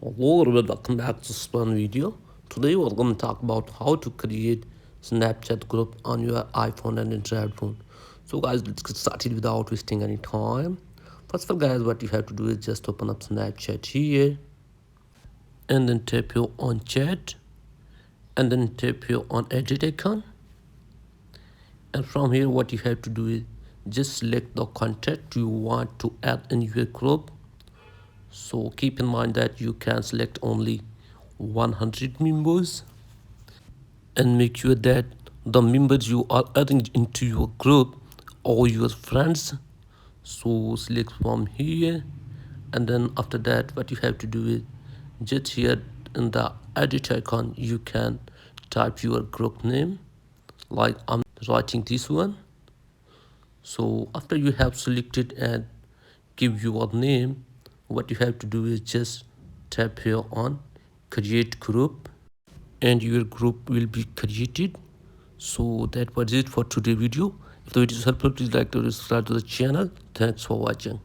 Hello everyone, welcome back to this one video. Today we're going to talk about how to create Snapchat group on your iPhone and Android phone. So guys, let's get started without wasting any time. First of all guys, what you have to do is just open up Snapchat here and then tap your on chat and then tap your on edit icon. And from here what you have to do is just select the contact you want to add in your group. So keep in mind that you can select only 100 members and make sure that the members you are adding into your group are your friends. So select from here, and then after that what you have to do is just here in the edit icon you can type your group name, like I'm writing this one. So after you have selected and give your name, what you have to do is just tap here on create group and your group will be created. So that was it for today's video. If the video is helpful, please like to subscribe to the channel. Thanks for watching.